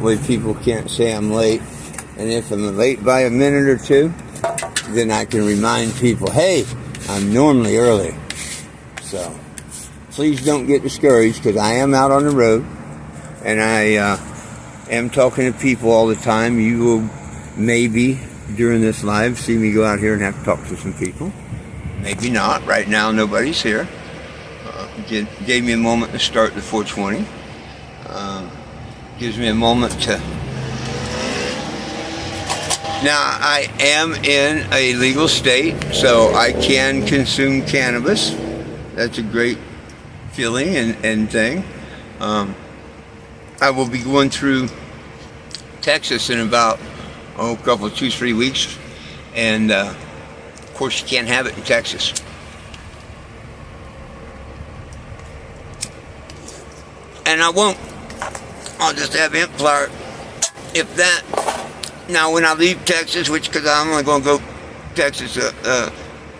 Way people can't say I'm late. And if I'm late by a minute or two, then I can remind people, hey, I'm normally early. So please don't get discouraged, because I am out on the road and I am talking to people all the time. You will maybe during this live see me go out here and have to talk to some people. Maybe not. Right now nobody's here. Gave me a moment to start the 420. Gives me a moment to... Now, I am in a legal state, so I can consume cannabis. That's a great feeling and thing. I will be going through Texas in about, 2-3 weeks. And, of course, you can't have it in Texas. And I won't. I'll just have hemp flower. If that. Now, when I leave Texas, because I'm only going to go Texas,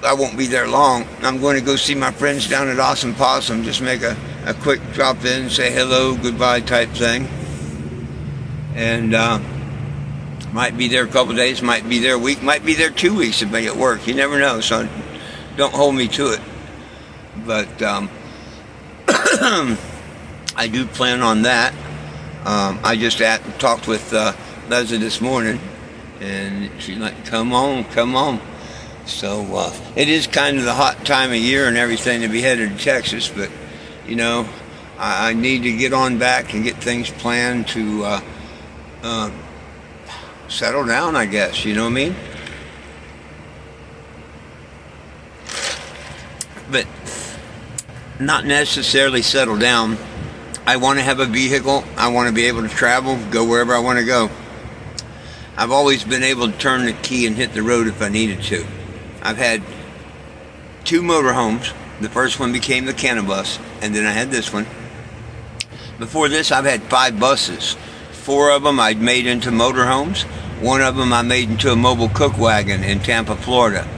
I won't be there long. I'm going to go see my friends down at Awesome Possum. Just make a quick drop in, say hello, goodbye type thing. And might be there a couple days, might be there a week, might be there 2 weeks if I get work. You never know, so don't hold me to it. But I do plan on that. I just talked with Leslie this morning, and she's like, come on. So it is kind of the hot time of year and everything to be headed to Texas, but I need to get on back and get things planned to settle down, I guess. You know what I mean? But not necessarily settle down. I want to have a vehicle. I want to be able to travel, go wherever I want to go. I've always been able to turn the key and hit the road if I needed to. I've had 2 motorhomes. The first one became the Cannabus, and then I had this one. Before this, I've had 5 buses. 4 of them I'd made into motorhomes. 1 of them I made into a mobile cook wagon in Tampa, Florida.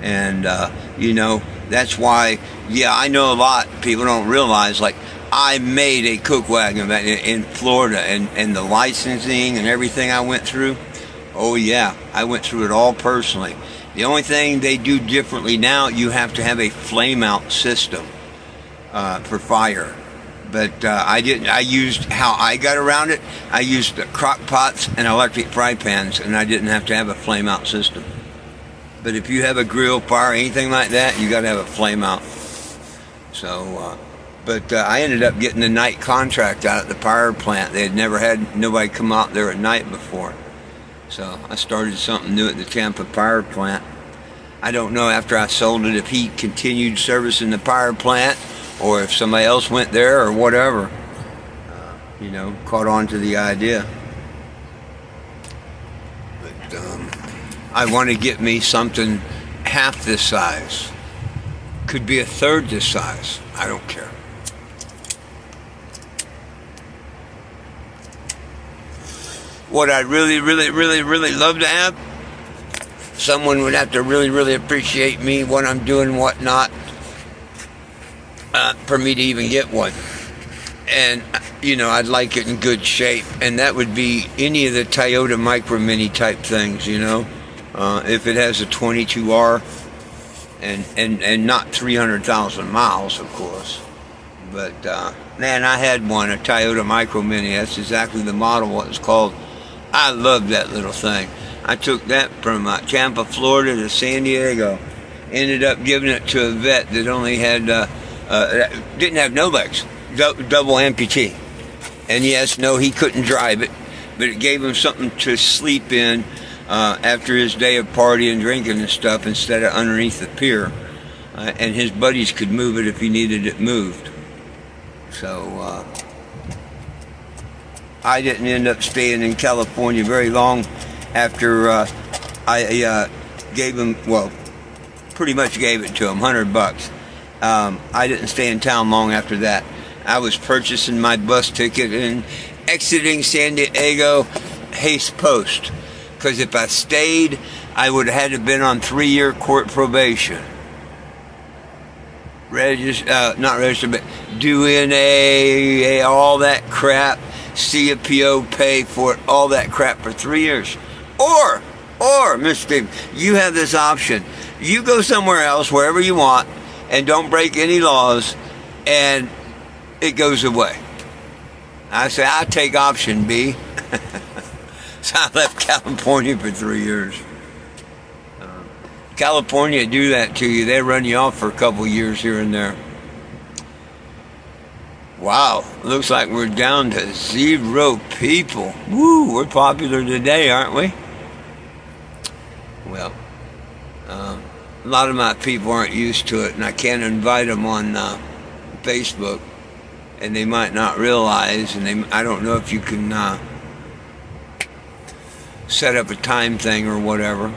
And, that's why, I know a lot. People don't realize, I made a cook wagon in Florida, and the licensing and everything I went through. Oh yeah, I went through it all personally. The only thing they do differently now, you have to have a flame out system for fire. But I didn't. I used how I got around it. I used crock pots and electric fry pans, and I didn't have to have a flame out system. But if you have a grill, fire, anything like that, you got to have a flame out. So. But I ended up getting a night contract out at the power plant. They had never had nobody come out there at night before. So I started something new at the Tampa power plant. I don't know after I sold it if he continued servicing the power plant or if somebody else went there or whatever. Caught on to the idea. But I want to get me something half this size. Could be a third this size. I don't care. What I'd really, really, really, really love to have, someone would have to really, really appreciate me, what I'm doing, what not, for me to even get one. And, I'd like it in good shape. And that would be any of the Toyota Micro Mini type things, if it has a 22R and not 300,000 miles, of course. But, man, I had one, a Toyota Micro Mini. That's exactly the model, what it's called. I love that little thing. I took that from Tampa, Florida to San Diego. Ended up giving it to a vet that only had, didn't have no legs, double amputee. And yes, no, he couldn't drive it, but it gave him something to sleep in after his day of partying, drinking and stuff, instead of underneath the pier. And his buddies could move it if he needed it moved. So, I didn't end up staying in California very long after I gave him, pretty much gave it to him, $100. I didn't stay in town long after that. I was purchasing my bus ticket and exiting San Diego haste post. Because if I stayed, I would have had to have been on 3-year court probation. Not registered, but doing all that crap. CFPO, pay for it, all that crap for 3 years. Or, Mr. Steve, you have this option. You go somewhere else, wherever you want, and don't break any laws, and it goes away. I say, I take option B. So I left California for 3 years. California do that to you. They run you off for a couple years here and there. Wow, looks like we're down to 0 people. Woo, we're popular today, aren't we? Well, a lot of my people aren't used to it, and I can't invite them on Facebook, and they might not realize, and I don't know if you can set up a time thing or whatever,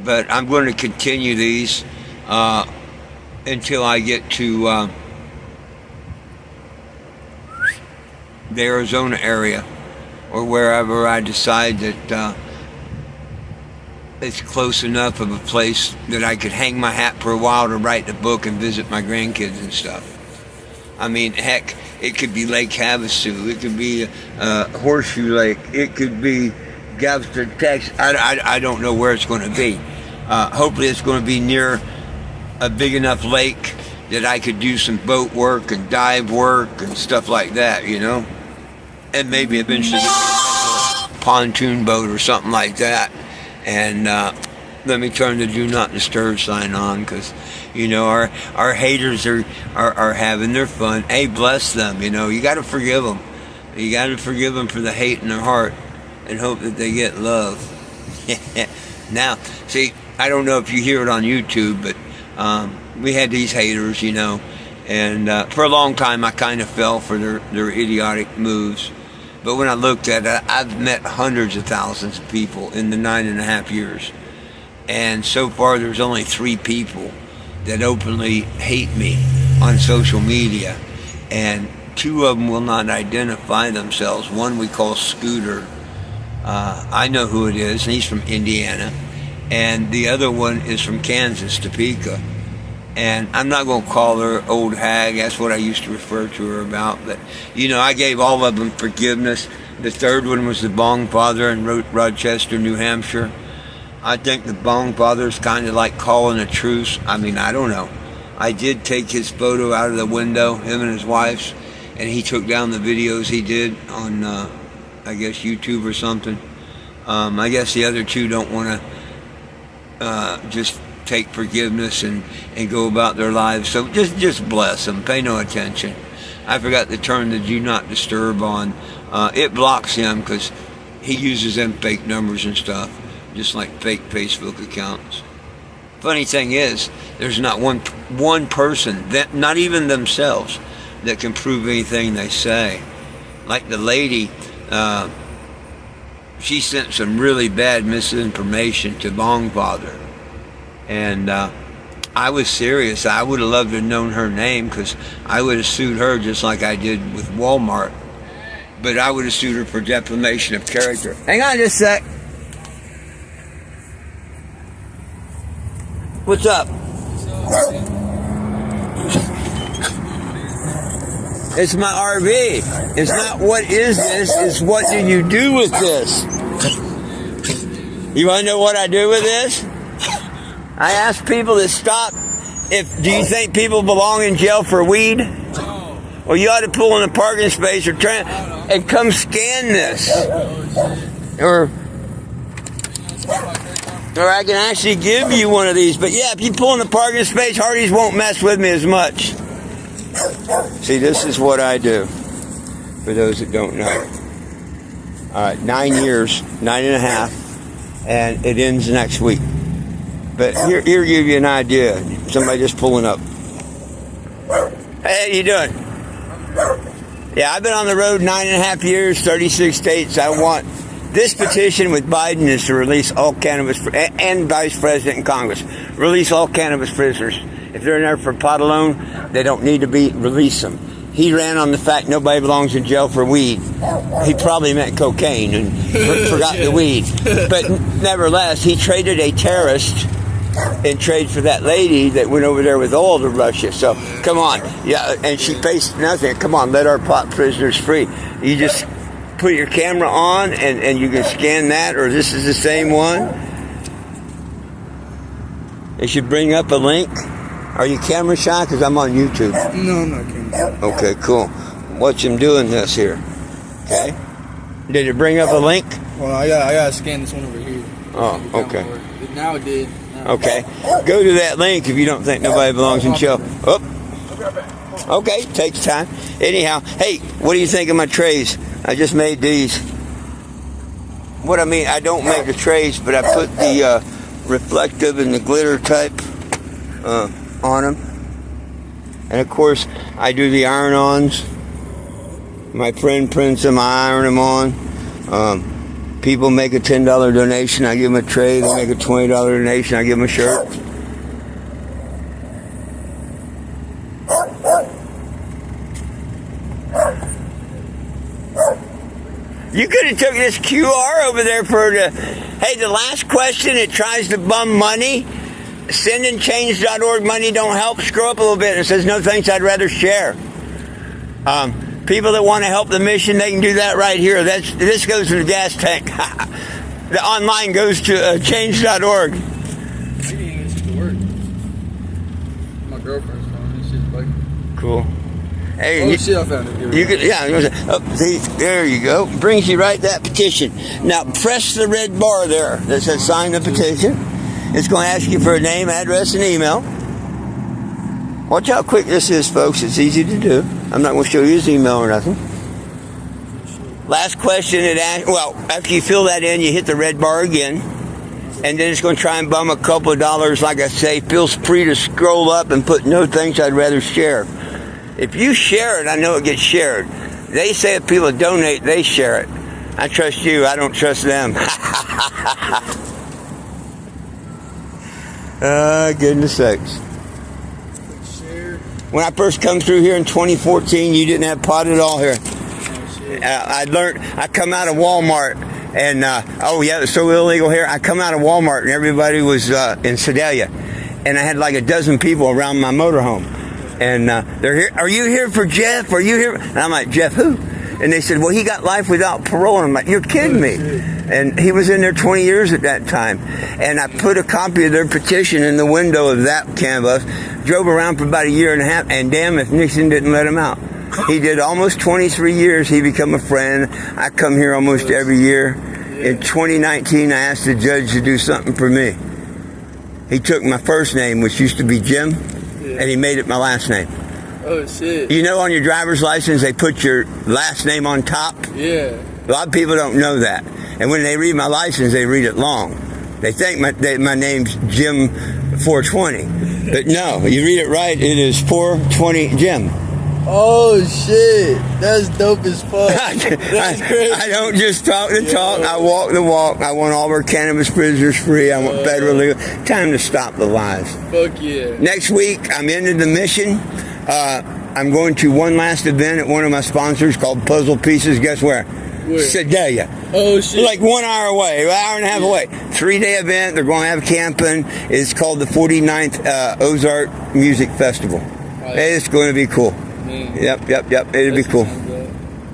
but I'm going to continue these until I get to the Arizona area, or wherever I decide that it's close enough of a place that I could hang my hat for a while to write the book and visit my grandkids and stuff. I mean, heck, it could be Lake Havasu, it could be Horseshoe Lake, it could be Galveston, Texas. I don't know where it's going to be. Hopefully it's going to be near a big enough lake that I could do some boat work and dive work and stuff like that, you know, and maybe eventually get a pontoon boat or something like that. And let me turn the do not disturb sign on, because you know our haters are having their fun. Hey, bless them. You know, you got to forgive them. You got to forgive them for the hate in their heart and hope that they get love. Now, see, I don't know if you hear it on YouTube, but we had these haters, you know, and for a long time I kind of fell for their idiotic moves. But when I looked at it, I've met hundreds of thousands of people in the 9.5 years. And so far there's only 3 people that openly hate me on social media. And 2 of them will not identify themselves. One we call Scooter. I know who it is, and he's from Indiana. And the other one is from Kansas, Topeka. And I'm not going to call her old hag. That's what I used to refer to her about. But, you know, I gave all of them forgiveness. The third one was the Bong Father in Rochester, New Hampshire. I think the Bong Father is kind of like calling a truce. I mean, I don't know. I did take his photo out of the window, him and his wife's, and he took down the videos he did on, I guess, YouTube or something. I guess the other 2 don't want to just take forgiveness and go about their lives. So just bless them. Pay no attention. I forgot to turn the do not disturb on. It blocks him because he uses them fake numbers and stuff, just like fake Facebook accounts. Funny thing is, there's not one person, that not even themselves, that can prove anything they say. Like the lady, she sent some really bad misinformation to Bong Father. And I was serious. I would have loved to have known her name, because I would have sued her just like I did with Walmart. But I would have sued her for defamation of character. Hang on just a sec. What's up? It's my RV. It's not what is this, it's what do you do with this. You want to know what I do with this? I ask people to stop. Do you think people belong in jail for weed? No. Well, you ought to pull in a parking space and come scan this. Or I can actually give you one of these. But yeah, if you pull in the parking space, Hardee's won't mess with me as much. See, this is what I do, for those that don't know. All right, 9 years, 9.5, and it ends next week. But here give you an idea. Somebody just pulling up. Hey, how you doing? Yeah, I've been on the road 9.5 years, 36 states. I want this petition with Biden is to release all cannabis, and Vice President and Congress, release all cannabis prisoners. If they're in there for pot alone, they don't need to be, release them. He ran on the fact nobody belongs in jail for weed. He probably meant cocaine and forgot the weed. But nevertheless, he traded a terrorist in trade for that lady that went over there with oil to Russia. So come on, yeah, and she faced nothing. Come on, let our pot prisoners free. You just put your camera on and you can scan that, or this is the same one. It should bring up a link. Are you camera shy? Because I'm on YouTube. No, I'm not camera shy. Okay, cool. Watch him doing this here. Okay. Did it bring up a link? Well, I gotta scan this one over here. Oh, okay. Now it did. Okay. Go to that link if you don't think nobody belongs in jail. Oh. Okay, takes time. Anyhow, hey, what do you think of my trays? I just made these. What I mean, I don't make the trays, but I put the reflective and the glitter type on them. And of course, I do the iron-ons. My friend prints them, I iron them on. People make a $10 donation, I give them a tray. They make a $20 donation, I give them a shirt. You could have took this QR over there for the last question, it tries to bum money. Sendingchange.org, money don't help. Screw up a little bit and it says, no thanks, I'd rather share. People that want to help the mission, they can do that right here. This goes to the gas tank. The online goes to change.org. Maybe it's just to work. My girlfriend's phone. This shit's like Cool. Hey, oh shit, I found it. You could, yeah. See, there you go. Brings you right that petition. Now press the red bar there that says sign the petition. It's going to ask you for a name, address, and email. Watch how quick this is, folks. It's easy to do. I'm not going to show you his email or nothing. Last question it asks. Well, after you fill that in, you hit the red bar again, and then it's going to try and bum a couple of dollars. Like I say, feel free to scroll up and put no thanks, I'd rather share. If you share it, I know it gets shared. They say if people donate, they share it. I trust you. I don't trust them. Goodness sakes. When I first come through here in 2014, you didn't have pot at all here. I come out of Walmart, and oh yeah, it's so illegal here. I come out of Walmart, and everybody was in Sedalia, and I had like a dozen people around my motorhome, and they're here. Are you here for Jeff? Are you here? And I'm like, Jeff who? And they said, well, he got life without parole. And I'm like, you're kidding me. And he was in there 20 years at that time. And I put a copy of their petition in the window of that canvas, drove around for about a year and a half, and damn if Nixon didn't let him out. He did almost 23 years. He became a friend. I come here almost every year. In 2019, I asked the judge to do something for me. He took my first name, which used to be Jim, and he made it my last name. Oh, shit. You know, on your driver's license, they put your last name on top? Yeah. A lot of people don't know that. And when they read my license, they read it long. They think my name's Jim 420. But no, you read it right, it is 420 Jim. Oh, shit. That's dope as fuck. That's crazy. I don't just talk the talk. I walk the walk. I want all our cannabis prisoners free. I want federal legal. Time to stop the lies. Fuck yeah. Next week, I'm into the mission. I'm going to one last event at one of my sponsors called Puzzle Pieces. Guess where? Sedalia. Oh, shit. Like 1 hour away, an hour and a half away. 3-day event. They're going to have camping. It's called the 49th Ozark Music Festival. It's going to be cool. Man. Yep. It'll be cool.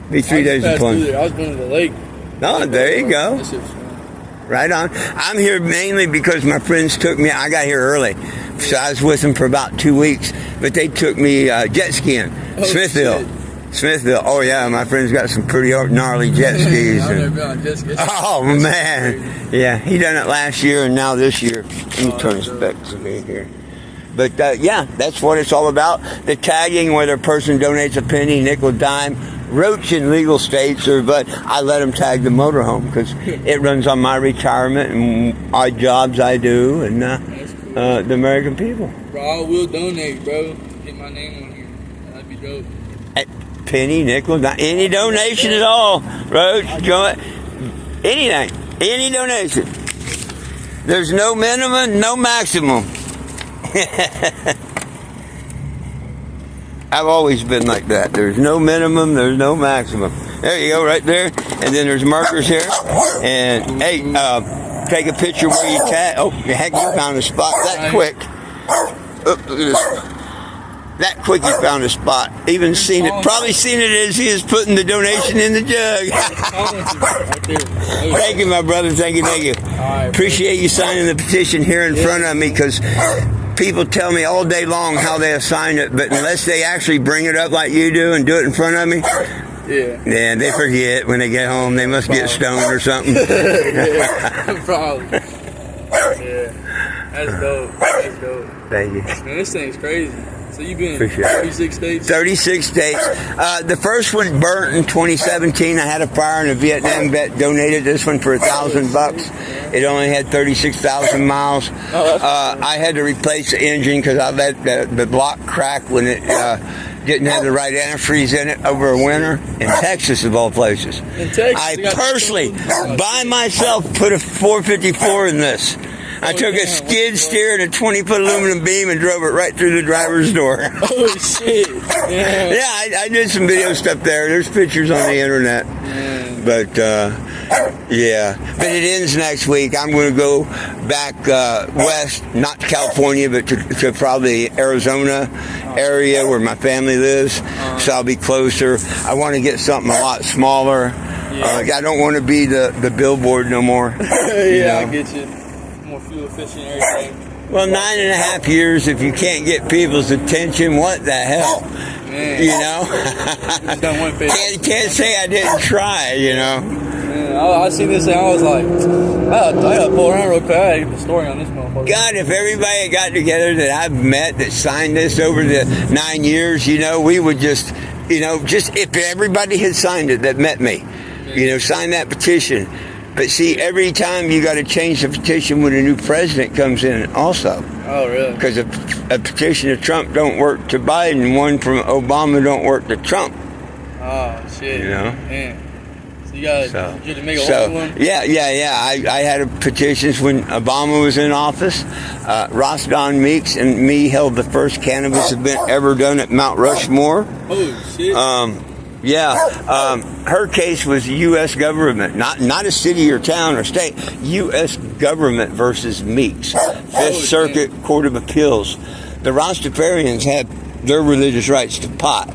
Be 3 days of fun. I was going to the lake. Oh, there you go. That shit was fun. Right on. I'm here mainly because my friends took me. I got here early, so I was with them for about 2 weeks. But they took me jet skiing, Smithville. Oh yeah, my friend's got some pretty gnarly jet skis. I've never been on jet skis. Oh man, yeah, he done it last year and now this year. Let me turn this back to me here. But yeah, that's what it's all about. The tagging, whether a person donates a penny, nickel, dime. Roach in legal states, but I let them tag the motorhome because it runs on my retirement and odd jobs I do and the American people. Bro, I will donate, bro. Get my name on here. That'd be dope. Penny, nickel, dime, any donation at all. Roach, anything, any donation. There's no minimum, no maximum. I've always been like that. There's no minimum, there's no maximum. There you go, right there. And then there's markers here. And hey, take a picture where you tag. Oh, heck, you found a spot that quick. Oh, look at this. That quick you found a spot. Even seen it. Probably seen it as he is putting the donation in the jug. Thank you, my brother. Thank you. Appreciate you signing the petition here in front of me, because people tell me all day long how they have signed it, but unless they actually bring it up like you do and do it in front of me, yeah, they forget when they get home. They must get stoned or something. Probably. Yeah, that's dope. Thank you. Man, this thing's crazy. So you've been in Appreciate it. 36 states? 36 states. The first one burnt in 2017. I had a fire, and a Vietnam vet donated this one for $1,000. It only had 36,000 miles. I had to replace the engine because I let the block crack when it didn't have the right antifreeze in it over a winter in Texas, of all places. In Texas? I personally, by myself, put a 454 in this. I took a skid steer and a 20-foot aluminum beam and drove it right through the driver's door. Oh, shit. Yeah, I did some video stuff there. There's pictures on the internet. But, yeah. But it ends next week. I'm going to go back west, not to California, but to probably Arizona area where my family lives. So I'll be closer. I want to get something a lot smaller. I don't want to be the billboard no more. I get you. More fuel efficient, everything. Well, 9.5 years, if you can't get people's attention, what the hell? Man. You know? Done one phase. Can't say I didn't try, you know? Man, I seen this and I was like, I gotta pull around real quick. I gotta get the story on this motherfucker. God, if everybody got together that I've met that signed this over the 9 years, you know, we would just if everybody had signed it that met me, sign that petition. But see, every time you got to change the petition when a new president comes in also. Oh, really? Because a petition to Trump don't work to Biden, one from Obama don't work to Trump. Oh, shit. You know? Man. So you got to make a whole one? Yeah. I had a petitions when Obama was in office. Ross Don Meeks and me held the first cannabis event ever done at Mount Rushmore. Oh, shit. Her case was U.S. government, not a city or town or state. U.S. government versus Meeks, Fifth Circuit Court of Appeals. The Rastafarians have their religious rights to pot.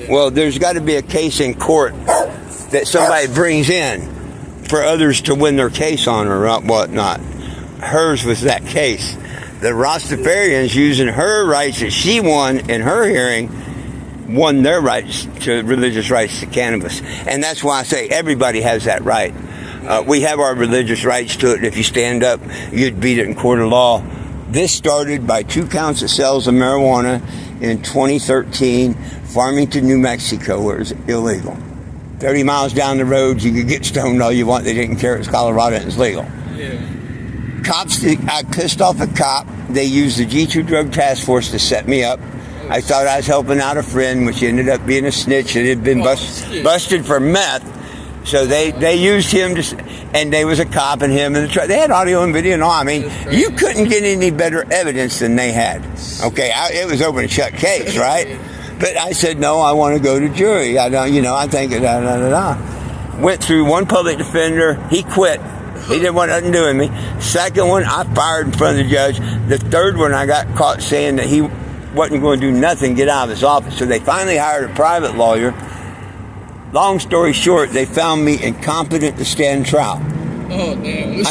Well, there's got to be a case in court that somebody brings in for others to win their case on or whatnot. Hers was that case. The Rastafarians, using her rights that she won in her hearing, won their rights to religious rights to cannabis. And that's why I say everybody has that right. We have our religious rights to it, and if you stand up, you'd beat it in court of law. This started by 2 counts of sales of marijuana in 2013, Farmington, New Mexico, where it was illegal. 30 miles down the road, you could get stoned all you want. They didn't care. It was Colorado and it's legal. Cops, I pissed off a cop. They used the G2 Drug Task Force to set me up. I thought I was helping out a friend, which ended up being a snitch. It had been busted for meth. So they used him and there was a cop and him in the truck. They had audio and video and all. I mean, you couldn't get any better evidence than they had. Okay, it was open and shut case, right? But I said, no, I want to go to jury. I think Went through one public defender. He quit. He didn't want nothing to do with me. Second one, I fired in front of the judge. The third one, I got caught saying that he wasn't going to do nothing, get out of his office. So they finally hired a private lawyer. Long story short, they found me incompetent to stand trial. Oh, damn.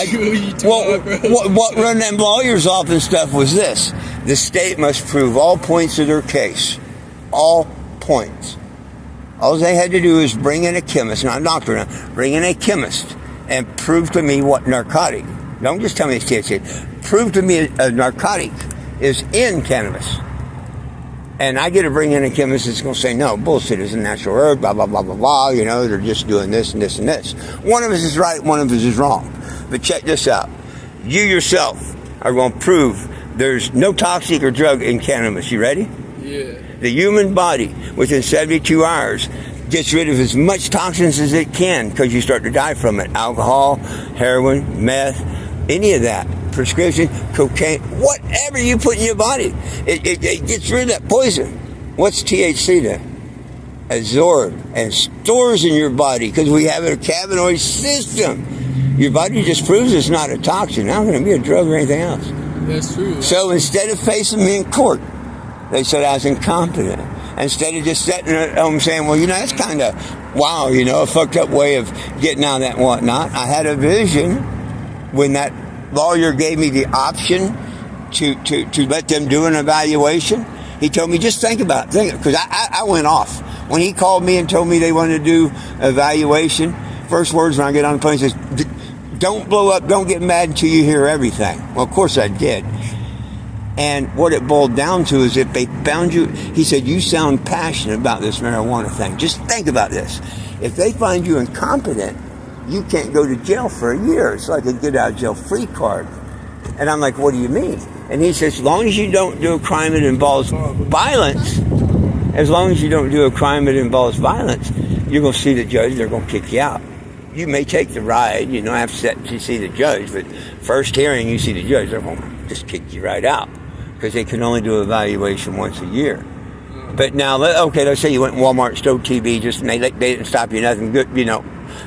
What run them lawyers off and stuff was this. The state must prove all points of their case. All points. All they had to do is bring in a chemist, not a doctor now, bring in a chemist and prove to me what narcotic. Don't just tell me it's THC. Prove to me a narcotic is in cannabis. And I get to bring in a chemist that's going to say, no, bullshit, it's a natural herb, blah, blah, blah, blah, blah. They're just doing this and this and this. One of us is right, one of us is wrong. But check this out. You yourself are going to prove there's no toxic or drug in cannabis. You ready? Yeah. The human body, within 72 hours, gets rid of as much toxins as it can because you start to die from it. Alcohol, heroin, meth, any of that. Prescription, cocaine, whatever you put in your body, it gets rid of that poison. What's THC then? Absorbed and stores in your body because we have a cannabinoid system. your body just proves it's not a toxin. Not going to be a drug or anything else. That's true. So instead of facing me in court, they said I was incompetent. Instead of just sitting at home saying, well, that's kind of, wow, a fucked up way of getting out of that and whatnot. I had a vision when that lawyer gave me the option to let them do an evaluation. He told me, just think about it. Because I went off. When he called me and told me they wanted to do evaluation, first words when I get on the plane, he says, don't blow up, don't get mad until you hear everything. Well, of course I did. And what it boiled down to is if they found you, he said, you sound passionate about this marijuana thing. Just think about this. If they find you incompetent, you can't go to jail for a year. It's like a get out of jail free card. And I'm like, what do you mean? And he says, as long as you don't do a crime that involves violence, you're going to see the judge, they're going to kick you out. You may take the ride, have to see the judge, but first hearing, you see the judge, they're going to just kick you right out because they can only do evaluation once a year. But now, let's say you went in Walmart, stole TV, and they didn't stop you, nothing good,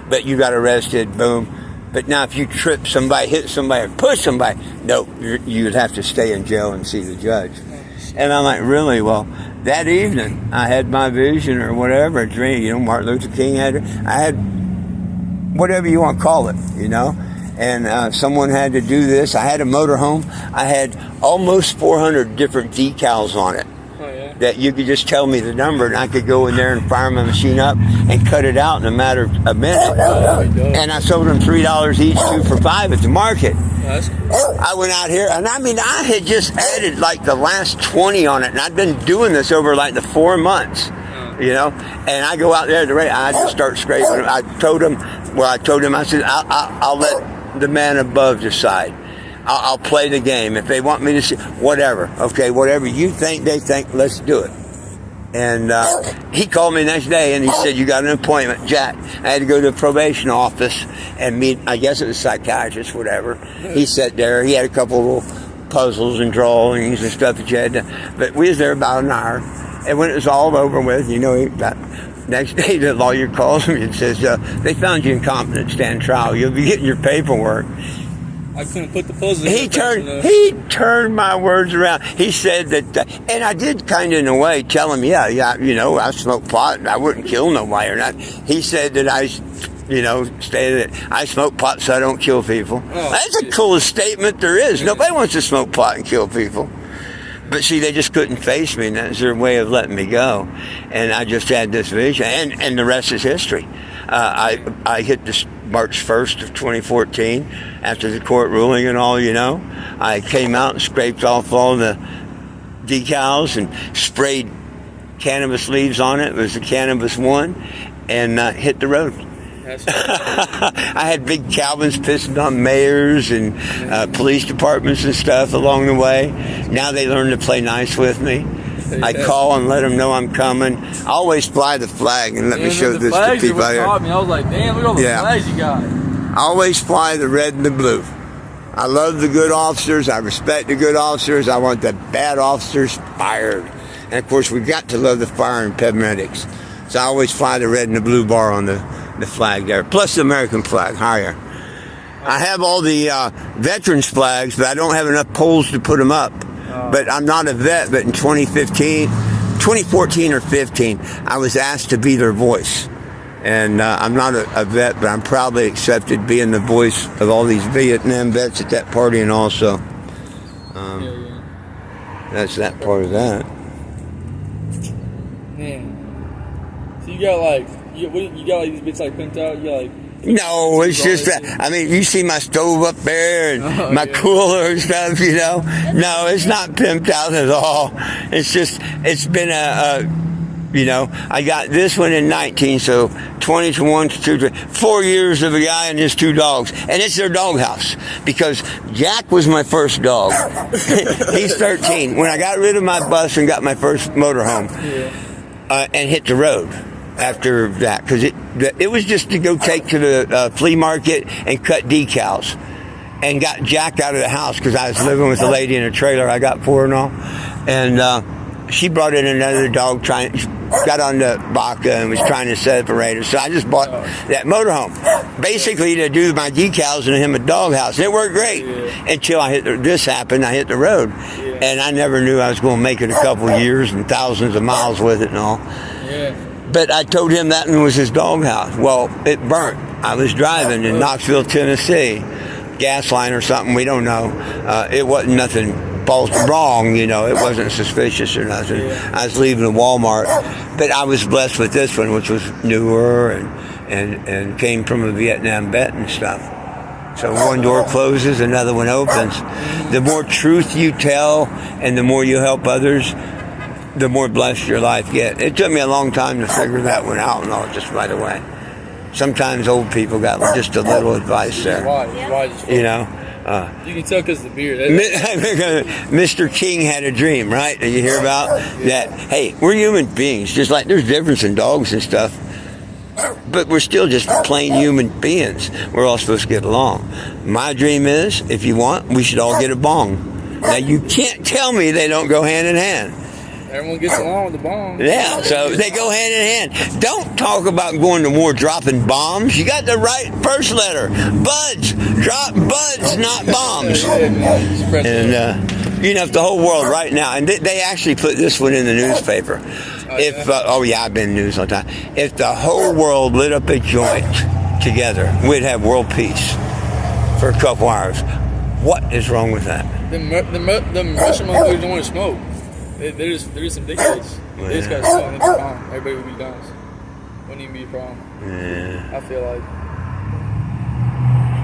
but you got arrested, boom. But now if you trip somebody, hit somebody, or push somebody, no, you'd have to stay in jail and see the judge. And I'm like, really? Well, that evening, I had my vision or whatever, a dream, Martin Luther King I had whatever you want to call it, and someone had to do this. I had a motorhome. I had almost 400 different decals on it. Oh, yeah. That you could just tell me the number and I could go in there and fire my machine up and cut it out in a matter of a minute. And I sold them $3 each, 2 for $5 at the market. That's cool. I went out here, and I had just added like the last 20 on it, and I'd been doing this over like the 4 months, and I go out there at the rate, I just start scraping. I told him, I said, I'll let the man above decide. I'll play the game. If they want me to see, whatever. Okay, whatever you think, they think, let's do it. And he called me the next day and he said, you got an appointment, Jack. I had to go to the probation office and meet, I guess it was a psychiatrist, whatever. He sat there. He had a couple of little puzzles and drawings and stuff that you had to, but we was there about an hour. And when it was all over with, that next day the lawyer calls me and says, they found you incompetent to stand trial. You'll be getting your paperwork. I couldn't put the puzzle. He turned my words around. He said that, and I did kind of in a way tell him, I smoke pot and I wouldn't kill nobody or not. He said that I stated that I smoke pot so I don't kill people. Oh, that's the coolest statement there is. Yeah. Nobody wants to smoke pot and kill people. But see, they just couldn't face me, and that's their way of letting me go. And I just had this vision, and the rest is history. I hit this March 1st of 2014 after the court ruling and all, I came out and scraped off all the decals and sprayed cannabis leaves on it. It was the Cannabis 1 and hit the road. I had big Calvins pissing on mayors and police departments and stuff along the way. Now they learn to play nice with me. I call and let them know I'm coming. I always fly the flag and let me show this to people out here. I was like, damn, look at all the flags you got. I always fly the red and the blue. I love the good officers. I respect the good officers. I want the bad officers fired. And of course, we've got to love the fire and paramedics. So I always fly the red and the blue bar on the flag there, plus the American flag higher. I have all the veterans flags, but I don't have enough poles to put them up. But I'm not a vet, but in 2014 or 15, I was asked to be their voice. And I'm not a vet, but I'm proudly accepted being the voice of all these Vietnam vets at that party, and also that's that part of that. Man. So you got you got these bits like pimped out? You got No, it's just that. I mean, you see my stove up there and my cooler and stuff, No, it's not pimped out at all. It's just, it's been I got this one in 19, so 21 to 2, 4 years of a guy and his 2 dogs. And it's their doghouse because Jack was my first dog. He's 13. When I got rid of my bus and got my first motorhome and hit the road after that, because it was just to go take to the flea market and cut decals, and got Jack out of the house because I was living with a lady in a trailer I got for and all, and she brought in another dog got on the Baca and was trying to separate her. So I just bought that motorhome, basically to do my decals and him a doghouse. And it worked great until this happened. I hit the road, and I never knew I was going to make it a couple of years and thousands of miles with it and all. Yeah. But I told him that one was his doghouse. Well, it burnt. I was driving in Knoxville, Tennessee, gas line or something. We don't know. It wasn't nothing wrong, you know. It wasn't suspicious or nothing. I was leaving a Walmart, but I was blessed with this one, which was newer and came from a Vietnam vet and stuff. So one door closes, another one opens. The more truth you tell and the more you help others, the more blessed your life gets. It took me a long time to figure that one out, not just right away. Sometimes old people got just a little advice there. You know? You can tell because of the beard. Mr. King had a dream, right? That you hear about? That, hey, we're human beings. Just like there's difference in dogs and stuff. But we're still just plain human beings. We're all supposed to get along. My dream is, if you want, we should all get a bong. Now, you can't tell me they don't go hand in hand. Everyone gets along with the bomb. Yeah, so they go hand in hand. Don't talk about going to war dropping bombs. You got the right first letter. Buds. Drop buds, not bombs. And, you know, if the whole world right now, and they actually put this one in the newspaper. I've been in news all the time. If the whole world lit up a joint together, we'd have world peace for a couple hours. What is wrong with that? The Russian motherfuckers don't want to smoke. They're just ridiculous. They just got to smoke and it's fine. Everybody would be done. Wouldn't even be a problem. Yeah. I feel like.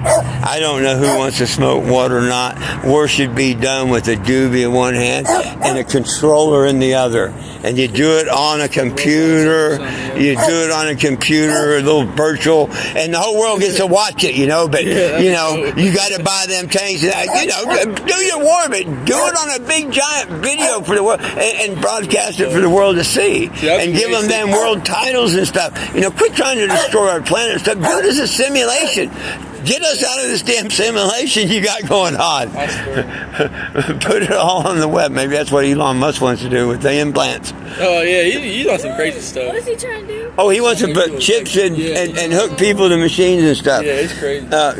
I don't know who wants to smoke what or not. War should be done with a doobie in one hand and a controller in the other. And you do it on a computer. You do it on a computer, a little virtual, and the whole world gets to watch it, you know. But, you know, you got to buy them tanks. You know, do your war, but do it on a big, giant video for the world and broadcast it for the world to see. And give them world titles and stuff. You know, quit trying to destroy our planet and stuff. Do it as a simulation. Get us out of this damn simulation you got going on. Put it all on the web. Maybe that's what Elon Musk wants to do with the implants. Oh, yeah, he's on some crazy stuff. What is he trying to do? Oh, he wants to put chips in and hook people to machines and stuff. Yeah, it's crazy. I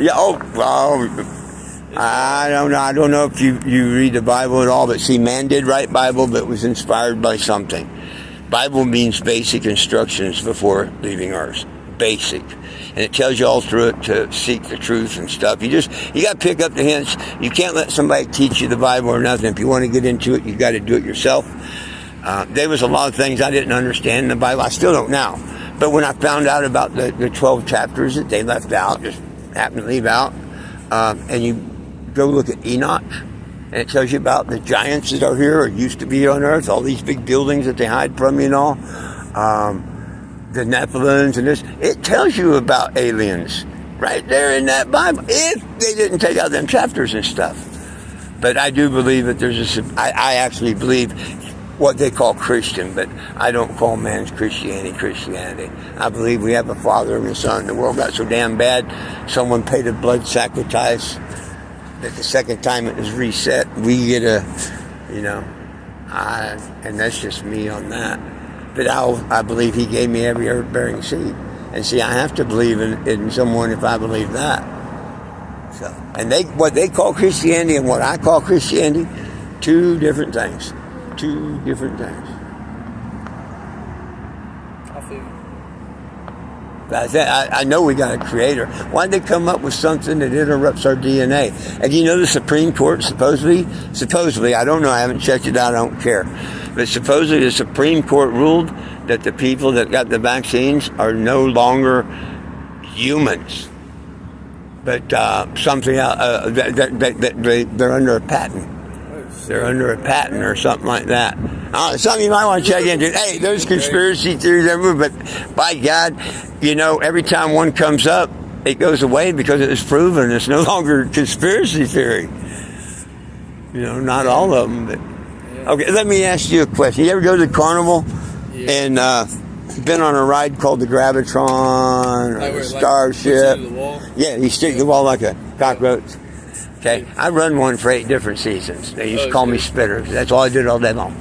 don't know. I don't know if you read the Bible at all, but see, man did write Bible, but was inspired by something. Bible means basic instructions before leaving Earth. Basic. And it tells you all through it to seek the truth and stuff. You got to pick up the hints. You can't let somebody teach you the Bible or nothing. If you want to get into it, you got to do it yourself. There was a lot of things I didn't understand in the Bible. I still don't now. But when I found out about the 12 chapters that they left out, just happened to leave out, and you go look at Enoch, and it tells you about the giants that are here or used to be on Earth, all these big buildings that they hide from you and all. The Nephilims and this, it tells you about aliens right there in that Bible, if they didn't take out them chapters and stuff. But I do believe that I actually believe what they call Christian, but I don't call man's Christianity. I believe we have a Father and a Son. The world got so damn bad, someone paid a blood sacrifice that the second time it was reset, we get and that's just me on that. But I believe he gave me every herb-bearing seed. And see, I have to believe in someone if I believe that. So, and what they call Christianity and what I call Christianity, two different things. Two different things. I feel you. I know we got a creator. Why'd they come up with something that interrupts our DNA? And you know the Supreme Court supposedly, I don't know, I haven't checked it out, I don't care. But supposedly the Supreme Court ruled that the people that got the vaccines are no longer humans. But something else, they're under a patent. They're under a patent or something like that. Something you might want to check into. Hey, there's conspiracy theories everywhere, but by God, you know, every time one comes up, it goes away because it is proven it's no longer conspiracy theory. You know, not all of them, but... Okay, let me ask you a question. You ever go to the carnival and been on a ride called the Gravitron or the Starship? Yeah, you stick to the wall like a cockroach. Okay, I run one for 8 different seasons. They used to call me Spitter. That's all I did all day long.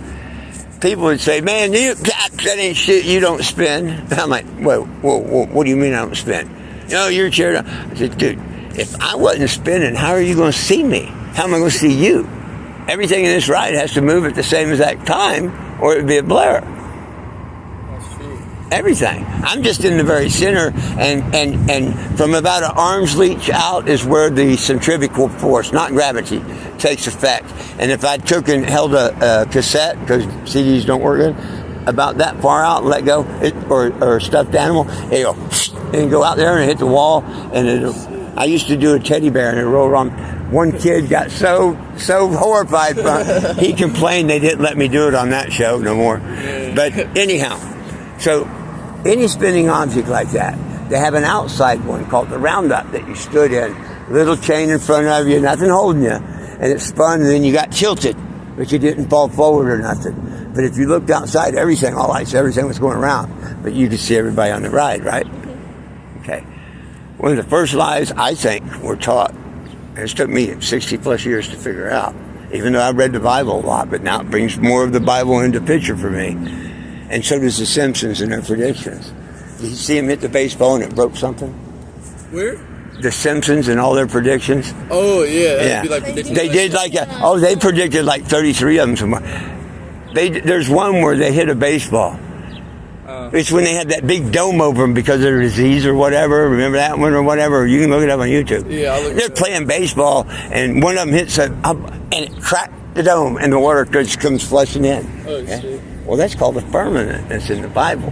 people would say, man, that ain't shit, you don't spin. And I'm like, whoa, what do you mean I don't spin? No, you're chair. I said, dude, if I wasn't spinning, how are you going to see me? How am I going to see you? Everything in this ride has to move at the same exact time, or it would be a blur. That's true. Everything. I'm just in the very center, and from about an arm's reach out is where the centrifugal force, not gravity, takes effect. And if I took and held a cassette, because CDs don't work good, about that far out and let go, or a stuffed animal, it'll go, and go out there and hit the wall, and I used to do a teddy bear and it rolled around. One kid got so horrified from he complained they didn't let me do it on that show no more. But anyhow, so any spinning object like that, they have an outside one called the roundup that you stood in, little chain in front of you, nothing holding you, and it spun, and then you got tilted, but you didn't fall forward or nothing. But if you looked outside, everything, all lights, everything was going around, but you could see everybody on the ride, right? Okay. One of the first lies I think we're taught, and it took me 60 plus years to figure out, even though I read the Bible a lot, but now it brings more of the Bible into picture for me. And so does the Simpsons and their predictions. Did you see them hit the baseball and it broke something? Where? The Simpsons and all their predictions. Oh, yeah. Yeah. Be like predicting They did like they predicted like 33 of them somewhere. There's one where they hit a baseball. It's when they had that big dome over them because of their disease or whatever. Remember that one or whatever? You can look it up on YouTube. Yeah, I'll look They're playing baseball, and one of them hits and it cracked the dome, and the water just comes flushing in. Oh, Okay? shit. Well, that's called the firmament. That's in the Bible.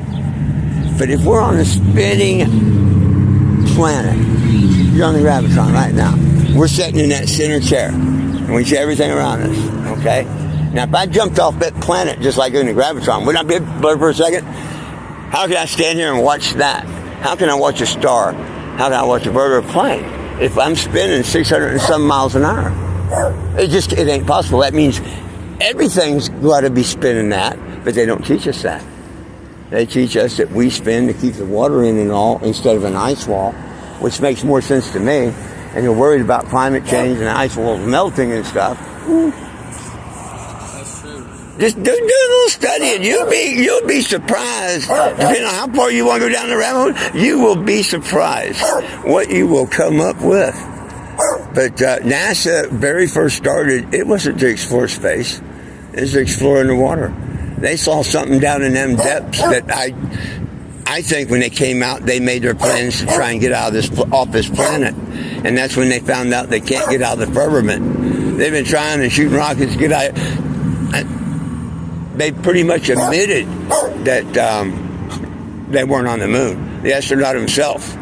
But if we're on a spinning planet, you're on the gravitron right now. We're sitting in that center chair, and we see everything around us. Okay. Now, if I jumped off that planet just like in the gravitron, wouldn't I be blurred for a second? How can I stand here and watch that? How can I watch a star? How can I watch a bird or a plane? If I'm spinning 600 and some miles an hour, it ain't possible. That means everything's got to be spinning that, but they don't teach us that. They teach us that we spin to keep the water in and all instead of an ice wall, which makes more sense to me. And you're worried about climate change and ice walls melting and stuff. Just do a little study, and you'll be surprised. Depending on how far you want to go down the rabbit hole, you will be surprised what you will come up with. But NASA very first started, it wasn't to explore space; it was to explore underwater. They saw something down in them depths that I think when they came out, they made their plans to try and get off this planet, and that's when they found out they can't get out of the firmament. They've been trying and shooting rockets to get out. They pretty much admitted that they weren't on the moon. The astronaut himself,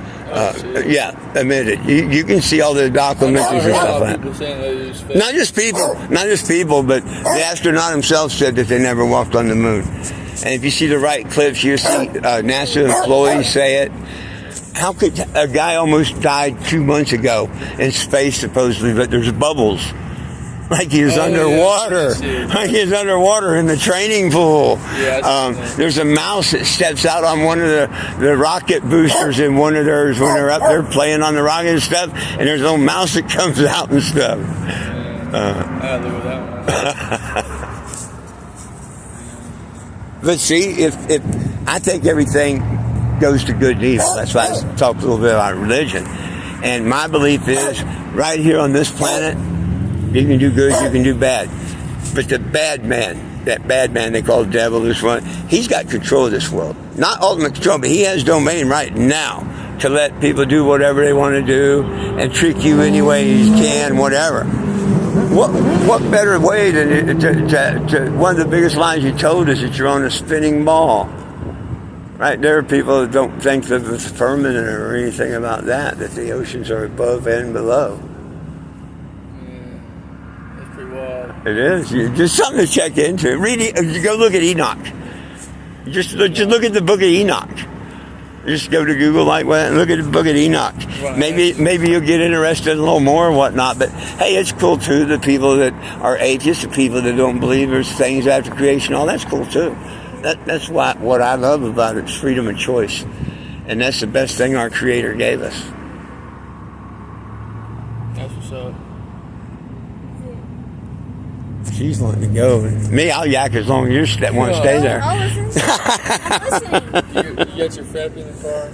admitted. You can see all the documentaries and stuff like that. Not just people, but the astronaut himself said that they never walked on the moon. And if you see the right clips, you see NASA employees say it. How could a guy almost died 2 months ago in space supposedly, but there's bubbles? Like he was underwater. Like he was underwater in the training pool. There's a mouse that steps out on one of the rocket boosters in one of theirs when they're up there playing on the rocket and stuff, and there's a little mouse that comes out and stuff. I look at that one. But see, if I think everything goes to good and evil. That's why I talked a little bit about religion. And my belief is, right here on this planet, you can do good, you can do bad. But the bad man, that bad man they call the devil, this one, he's got control of this world. Not ultimate control, but he has domain right now to let people do whatever they want to do and trick you any way he can, whatever. What better way to one of the biggest lies you told is that you're on a spinning ball. Right, there are people that don't think of the firmament or anything about that the oceans are above and below. It is. Just something to check into. Go look at Enoch. Just look at the book of Enoch. Just go to Google like that and look at the book of Enoch. Maybe you'll get interested a little more or whatnot. But hey, it's cool too. The people that are atheists, the people that don't believe there's things after creation, all that's cool too. That's what I love about it is freedom of choice, and that's the best thing our Creator gave us. That's what's up. She's wanting to go. Me, I'll yak as long as you want to stay there. I'll listen. You got your frap in the car?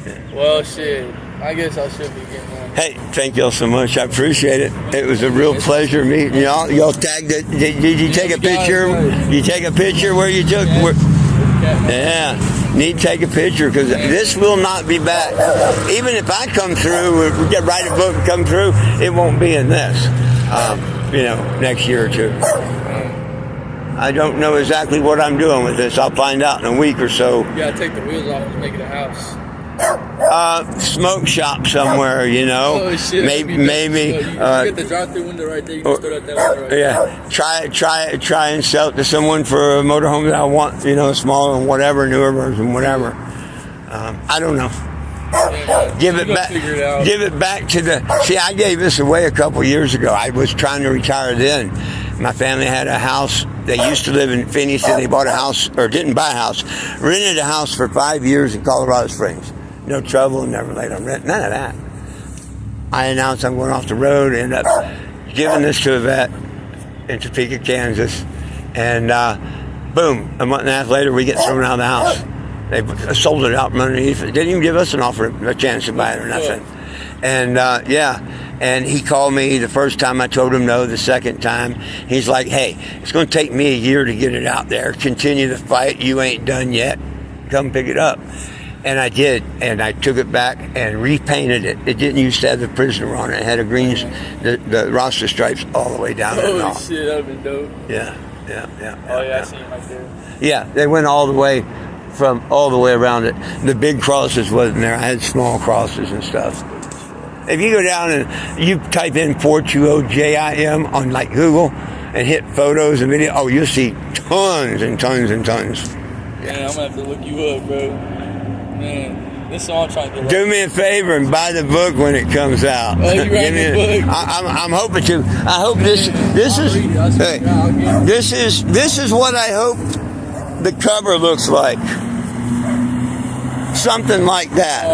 Yeah. Well, shit. I guess I should be getting one. Hey, thank y'all so much. I appreciate it. It was a real pleasure meeting y'all. Y'all tagged it. Did you take a picture? You take a picture where you took? Yeah, need to take a picture because this will not be back. Even if I come through, write a book and come through, it won't be in this. Next year or two. I don't know exactly what I'm doing with this. I'll find out in a week or so. You gotta take the wheels off and make it a house. Smoke shop somewhere, Oh shit! Maybe. You get the drive-through window right there. You can start at that window right there. Try and sell it to someone for a motorhome that I want. Smaller and whatever, newer version, whatever. I don't know. Give it back. Give it back to the. See, I gave this away a couple years ago. I was trying to retire then. My family had a house. They used to live in Phoenix, and they bought a house, or didn't buy a house, rented a house for 5 years in Colorado Springs. No trouble, never laid on rent, none of that. I announced I'm going off the road, ended up giving this to a vet in Topeka, Kansas, and boom, a month and a half later, we get thrown out of the house. They sold it out from underneath it. Didn't even give us an offer, a chance to buy it or nothing. And and he called me the first time. I told him no. The second time, he's like, "Hey, it's going to take me a year to get it out there. Continue the fight. You ain't done yet. Come pick it up." And I did, and I took it back and repainted it. It didn't used to have the prisoner on it. It had the the roster stripes all the way down. Holy shit, that would have been dope. Yeah. Oh yeah, I see him right there. Yeah, they went all the way around it. The big crosses wasn't there. I had small crosses and stuff. If you go down and you type in Portuo-JIM on like Google and hit photos and video, you'll see tons and tons and tons. Man, I'm gonna have to look you up, bro. Man, this is all I'm trying to get. Do me a favor and buy the book when it comes out. Oh, you writing the book? I'm hoping to. I hope this is what I hope the cover looks like. Something like that.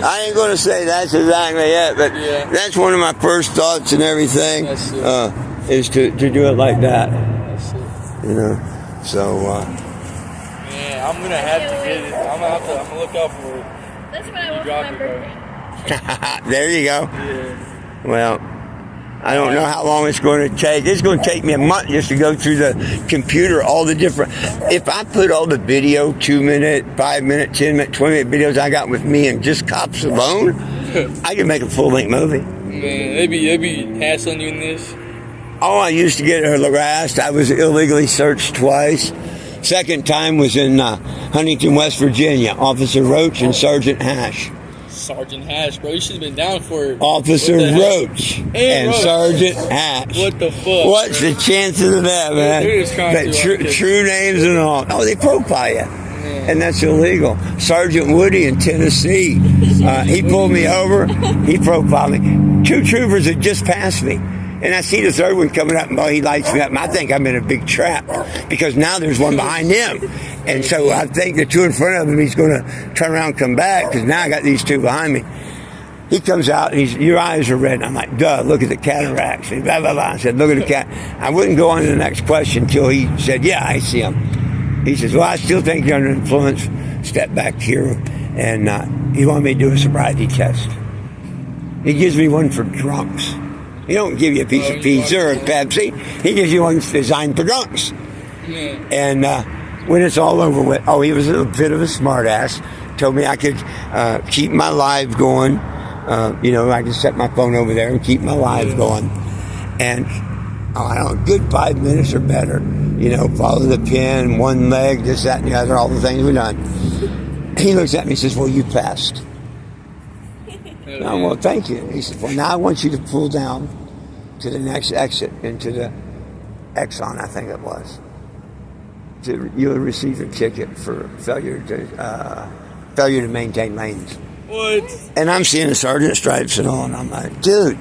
I ain't going to say that's exactly it, but that's one of my first thoughts and everything is to do it like that. That's it. So. Yeah, I'm gonna have to get it. I'm gonna look out for it. That's what I want for my birthday. There you go. Yeah. Well, I don't know how long it's going to take. It's going to take me a month just to go through the computer, all the different. If I put all the video, 2-minute, 5-minute, 10-minute, 20-minute videos I got with me and just cops alone, I could make a full-length movie. Man, they be hassling you in this. Oh, I used to get harassed. I was illegally searched twice. Second time was in Huntington, West Virginia. Officer Roach and Sergeant Hash. Sergeant Hash, bro. You should have been down for it. Officer Roach and Roach. Sergeant Hash. What the fuck? What's the chances of that, man? They're just trying to true names and all. Oh, they profile you. And that's illegal. Sergeant Woody in Tennessee. He pulled me over. He profiled me. 2 troopers had just passed me. And I see the third one coming up, and he lights me up. And I think I'm in a big trap because now there's one behind him. And so I think the 2 in front of him, he's going to turn around and come back because now I got these 2 behind me. He comes out, and your eyes are red. And I'm like, duh, look at the cataracts. And blah, blah, blah. I said, look at the cat. I wouldn't go on to the next question until he said, yeah, I see him. He says, well, I still think you're under influence. Step back here. And he wanted me to do a sobriety test. He gives me one for drunks. He don't give you a piece of pizza or a Pepsi. He gives you one designed for drunks. And when it's all over with, he was a bit of a smart ass. Told me I could keep my live going. I could set my phone over there and keep my live going. And I don't know, a good 5 minutes or better. Follow the pin, one leg, this, that, and the other, all the things we've done. He looks at me and says, well, you passed. Well, thank you. He said, well, now I want you to pull down to the next exit into the Exxon, I think it was. You'll receive a ticket for failure to maintain lanes. What? And I'm seeing the sergeant stripes and all, and I'm like, dude,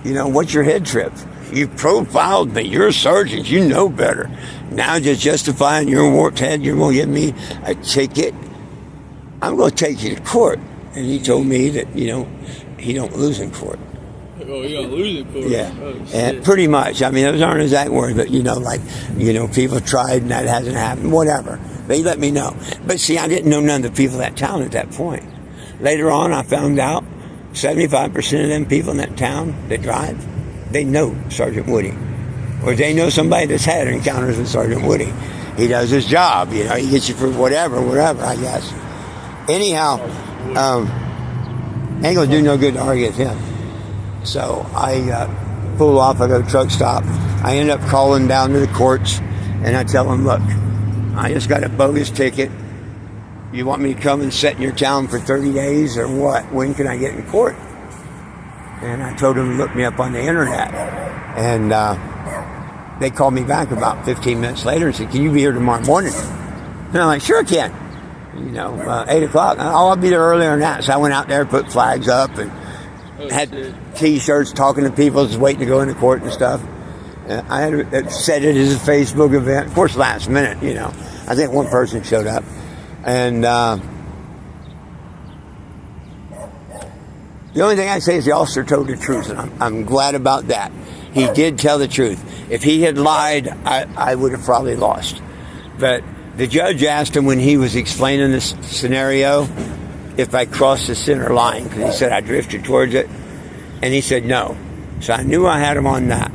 what's your head trip? You profiled me. You're a sergeant. You know better. Now just justifying your warped head, you're going to give me a ticket. I'm going to take you to court. And he told me that, he don't lose in court. Like, oh, you're gonna lose in court. Yeah, Oh, and shit. pretty much. I mean, those aren't exact words, but people tried and that hasn't happened. Whatever. They let me know. But see, I didn't know none of the people in that town at that point. Later on, I found out 75% of them people in that town that drive, they know Sergeant Woody, or they know somebody that's had encounters with Sergeant Woody. He does his job. He gets you for whatever. I guess. Anyhow, ain't gonna do no good to argue with him. So I pull off. I go to truck stop. I end up calling down to the courts, and I tell them, look, I just got a bogus ticket. You want me to come and sit in your town for 30 days or what? When can I get in court? And I told them to look me up on the internet. And they called me back about 15 minutes later and said, can you be here tomorrow morning? And I'm like, sure I can. 8 o'clock. Oh, I'll be there earlier than that. So I went out there, put flags up, and had T-shirts talking to people just waiting to go into court and stuff. I had said it as a Facebook event. Of course, last minute, I think one person showed up. And the only thing I say is the officer told the truth, and I'm glad about that. He did tell the truth. If he had lied, I would have probably lost. But the judge asked him when he was explaining this scenario if I crossed the center line, because he said I drifted towards it, and he said no. So I knew I had him on that.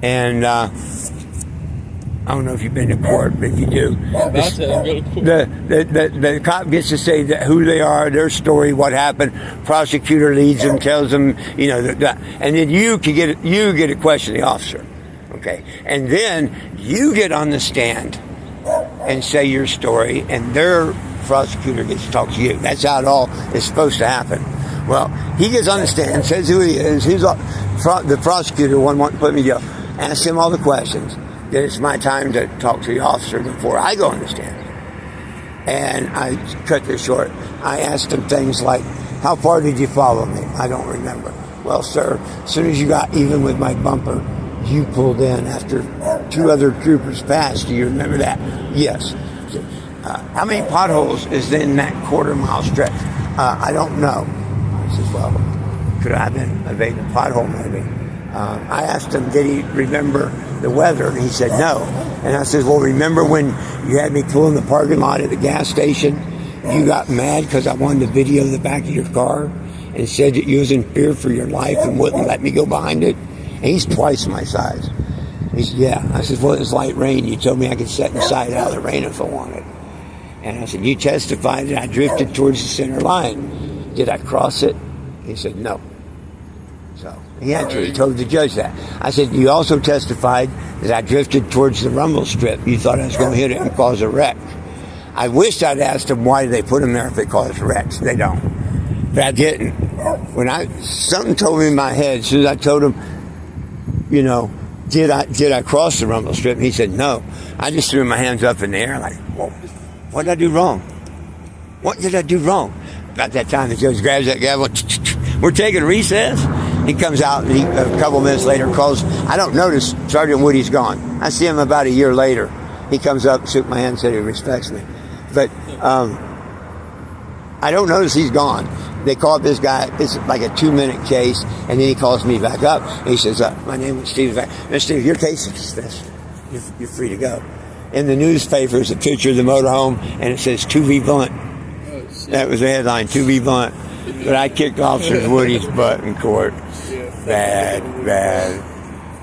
And I don't know if you've been to court, but if you do, the cop gets to say who they are, their story, what happened. Prosecutor leads them, tells them, and then you get to question the officer, okay? And then you get on the stand and say your story, and their prosecutor gets to talk to you. That's how it all is supposed to happen. Well, he gets on the stand, says who he is. The prosecutor wanted to put me in jail. Asked him all the questions. Then it's my time to talk to the officer before I go on the stand. And I cut this short. I asked him things like, how far did you follow me? I don't remember. Well, sir, as soon as you got even with my bumper, you pulled in after 2 other troopers passed. Do you remember that? Yes. How many potholes is in that quarter-mile stretch? I don't know. I said, well, could I have been evading a pothole maybe? I asked him, did he remember the weather? And he said no. And I said, well, remember when you had me pull in the parking lot at the gas station? You got mad because I wanted to video the back of your car and said that you was in fear for your life and wouldn't let me go behind it? And he's twice my size. He said, yeah. I said, well, it was light rain. You told me I could sit inside out of the rain if I wanted. And I said, you testified that I drifted towards the center line. Did I cross it? He said, no. So he actually told the judge that. I said, you also testified that I drifted towards the rumble strip. You thought I was going to hit it and cause a wreck. I wished I'd asked them why they put them there if it caused wrecks. They don't. But I didn't. Something told me in my head, as soon as I told him, did I cross the rumble strip? And he said, no. I just threw my hands up in the air like, whoa, what did I do wrong? What did I do wrong? About that time, the judge grabs that gavel. We're taking a recess. He comes out, and a couple minutes later calls. I don't notice Sergeant Woody's gone. I see him about a year later. He comes up, shook my hand, and said he respects me. But I don't notice he's gone. They call up this guy. It's like a 2-minute case, and then he calls me back up. And he says, my name is Steve. Mr. Steve, your case is dismissed. You're free to go. In the newspaper is a picture of the motorhome, and it says 2V Blunt. That was the headline, 2V Blunt. But I kicked Officer Woody's butt in court. Bad.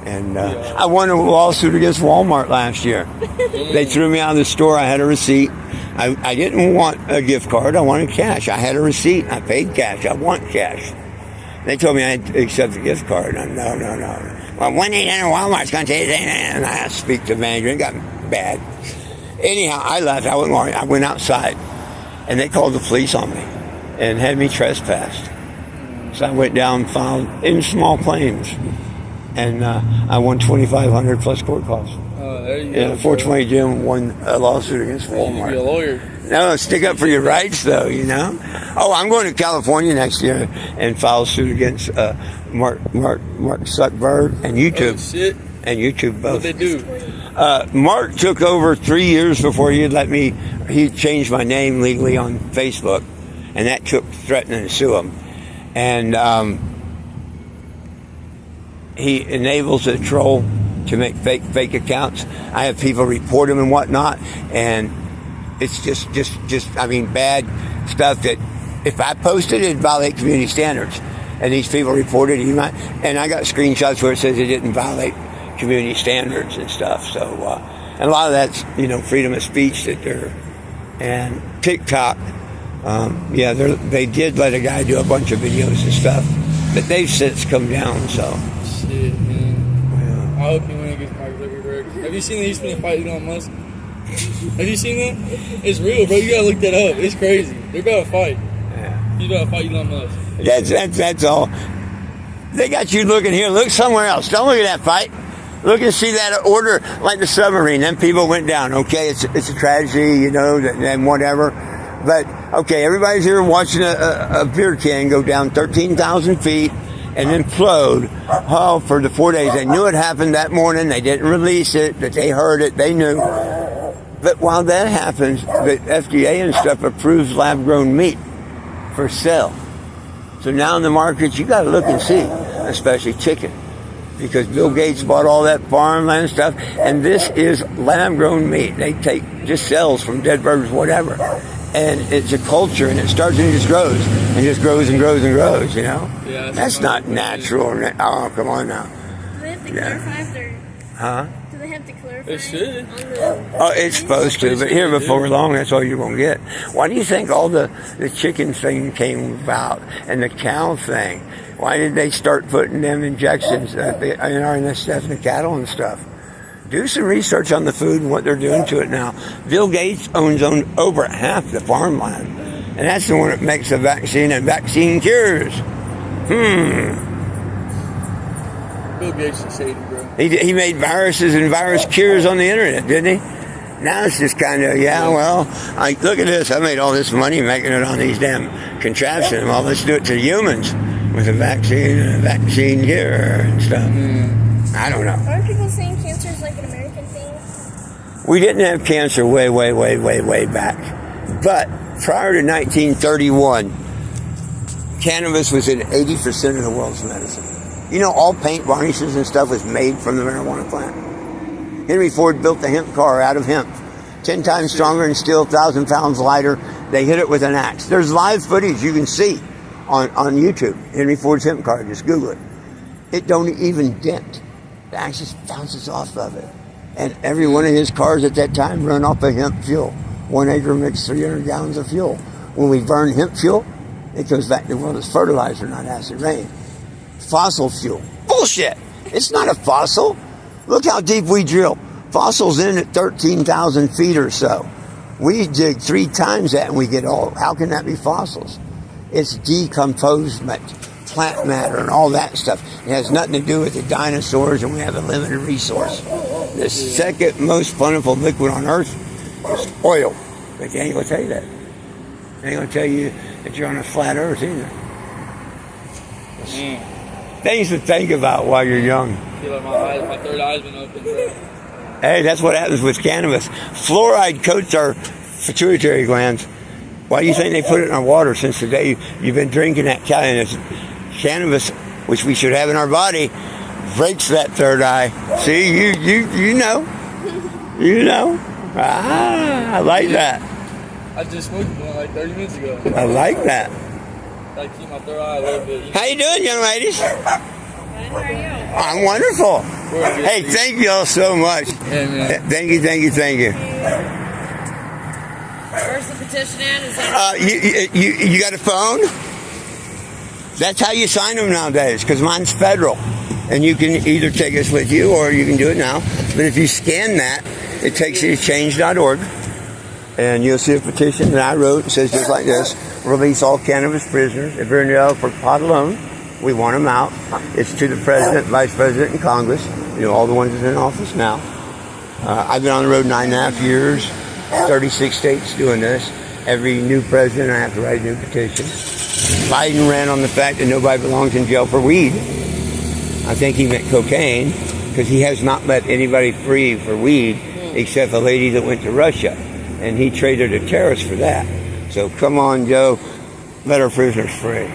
And I won a lawsuit against Walmart last year. They threw me out of the store. I had a receipt. I didn't want a gift card. I wanted cash. I had a receipt. I paid cash. I want cash. They told me I had to accept the gift card. No. Well, 1-800-Walmart's going to take it. And I speak to the manager. It got bad. Anyhow, I left. I went outside. And they called the police on me and had me trespassed. So I went down and filed in small claims. And I won $2,500 plus court costs. Oh, there you go. 420 Jim won a lawsuit against Walmart. Be a lawyer. No, stick up for your rights, though, Oh, I'm going to California next year and file a suit against Mark Zuckerberg and YouTube. Oh, shit. And YouTube both. What'd they do? Mark took over 3 years before he'd let me. He changed my name legally on Facebook, and that took threatening to sue him. And he enables a troll to make fake accounts. I have people report him and whatnot, and it's just bad stuff that if I posted, it'd violate community standards. And these people reported it, and I got screenshots where it says it didn't violate community standards and stuff. So, and a lot of that's, freedom of speech that they're, and TikTok, they did let a guy do a bunch of videos and stuff, but they've since come down, so. Shit, man. I hope he wins against Mark Zuckerberg. Have you seen that he's going to fight Elon Musk? Have you seen that? It's real, bro. You gotta look that up. It's crazy. They're about to fight. Yeah. He's about to fight Elon Musk. That's all. They got you looking here. Look somewhere else. Don't look at that fight. Look and see that order, like the submarine. Them people went down. Okay, it's a tragedy, and whatever. But okay, everybody's here watching a beer can go down 13,000 feet and implode. Oh, for the 4 days. They knew it happened that morning. They didn't release it, but they heard it. They knew. But while that happens, the FDA and stuff approves lab-grown meat for sale. So now in the markets, you got to look and see, especially chicken, because Bill Gates bought all that farmland stuff, and this is lab-grown meat. They take just cells from dead birds, whatever, and it's a culture, and it starts and it just grows, and just grows and grows and grows. Yeah, that's not natural. Oh, come on now. Do they have to clarify if they're... Huh? Do they have to clarify? They should. Oh, it's supposed to, but here before long, that's all you're going to get. Why do you think all the chicken thing came about and the cow thing? Why did they start putting them injections in the stuff in the cattle and stuff? Do some research on the food and what they're doing to it now. Bill Gates owns over half the farmland, and that's the one that makes the vaccine and vaccine cures. Bill Gates is shady, bro. He made viruses and virus cures on the internet, didn't he? Now it's just kind of, look at this. I made all this money making it on these damn contraptions. Well, let's do it to humans with a vaccine and a vaccine cure and stuff. I don't know. Aren't people saying cancer is like an American thing? We didn't have cancer way, way, way, way, way back. But prior to 1931, cannabis was in 80% of the world's medicine. All paint, varnishes, and stuff was made from the marijuana plant. Henry Ford built the hemp car out of hemp. 10 times stronger and still 1,000 pounds lighter. They hit it with an axe. There's live footage you can see on YouTube. Henry Ford's hemp car. Just Google it. It don't even dent. The axe just bounces off of it. And every one of his cars at that time run off of hemp fuel. 1 acre makes 300 gallons of fuel. When we burn hemp fuel, it goes back to the world as fertilizer, not acid rain. Fossil fuel. Bullshit. It's not a fossil. Look how deep we drill. Fossils in at 13,000 feet or so. We dig 3 times that and we get all. How can that be fossils? It's decomposed plant matter and all that stuff. It has nothing to do with the dinosaurs, and we have a limited resource. The second most plentiful liquid on Earth is oil. But they ain't going to tell you that. They ain't going to tell you that you're on a flat Earth either. Things to think about while you're young. I feel like my third eye's been open, bro. Hey, that's what happens with cannabis. Fluoride coats our pituitary glands. Why do you think they put it in our water since the day you've been drinking that cannabis, which we should have in our body, breaks that third eye. See, you know. You know. I like that. I just smoked one like 30 minutes ago. I like that. I keep my third eye a little bit. How you doing, young ladies? How are you? I'm wonderful. Hey, thank you all so much. Yeah, man. Thank you. Where's the petition at? Is that You got a phone? That's how you sign them nowadays, because mine's federal. And you can either take us with you or you can do it now. But if you scan that, it takes you to change.org. And you'll see a petition that I wrote. It says just like this: release all cannabis prisoners. If they're in jail for pot alone, we want them out. It's to the president, vice president, and Congress. All the ones that are in office now. I've been on the road 9.5 years, 36 states doing this. Every new president, I have to write a new petition. Biden ran on the fact that nobody belongs in jail for weed. I think he meant cocaine, because he has not let anybody free for weed except a lady that went to Russia. And he traded a terrorist for that. So come on, Joe, let our prisoners free.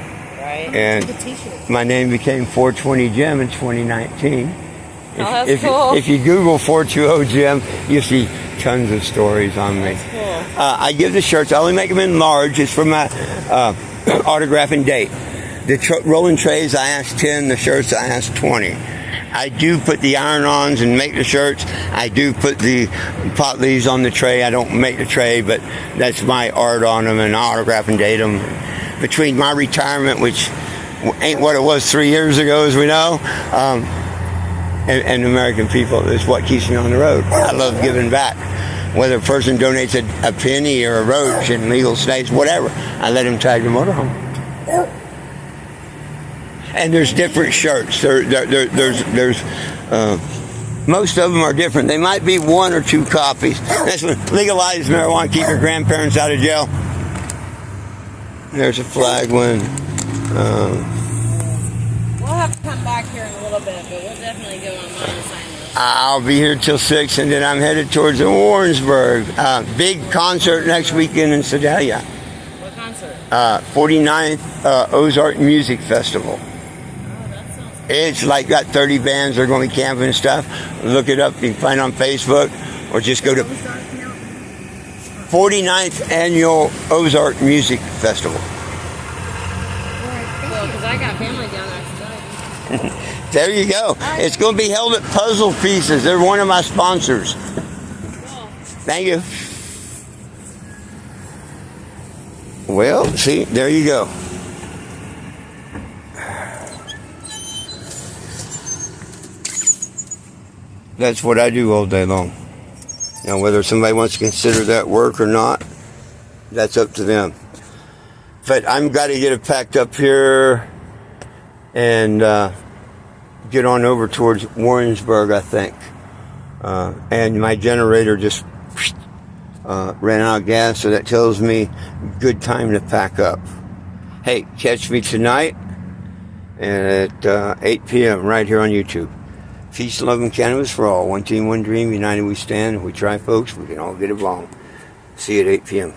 right? And my name became 420 Jim in 2019. That's cool. If you Google 420 Jim, you see tons of stories on me. That's cool. I give the shirts. I only make them in large. It's for my autograph and date. The rolling trays, I ask 10. The shirts, I ask 20. I do put the iron-ons and make the shirts. I do put the pot leaves on the tray. I don't make the tray, but that's my art on them, and I autograph and date them. Between my retirement, which ain't what it was 3 years ago, as we know, and the American people is what keeps me on the road. I love giving back. Whether a person donates a penny or a roach in legal states, whatever, I let him tag the motorhome. And there's different shirts. There's most of them are different. They might be one or two copies. That's when legalize marijuana, keep your grandparents out of jail. There's a flag one. We'll have to come back here in a little bit, but we'll definitely go online and sign those. I'll be here till 6, and then I'm headed towards Warrensburg. Big concert next weekend in Sedalia. What concert? 49th Ozark Music Festival. It's like got 30 bands. They're going to be camping and stuff. Look it up. You can find it on Facebook, or just go to 49th Annual Ozark Music Festival. Well, because I got family down there today. There you go. It's going to be held at Puzzle Pieces. They're one of my sponsors. Cool. Thank you. Well, see, there you go. That's what I do all day long. Now, whether somebody wants to consider that work or not, that's up to them. But I'm got to get it packed up here and get on over towards Warrensburg, I think. And my generator just ran out of gas, so that tells me good time to pack up. Hey, catch me tonight at 8 p.m. right here on YouTube. Peace, love, and cannabis for all. One team, one dream. United we stand. If we try, folks, we can all get along. See you at 8 p.m.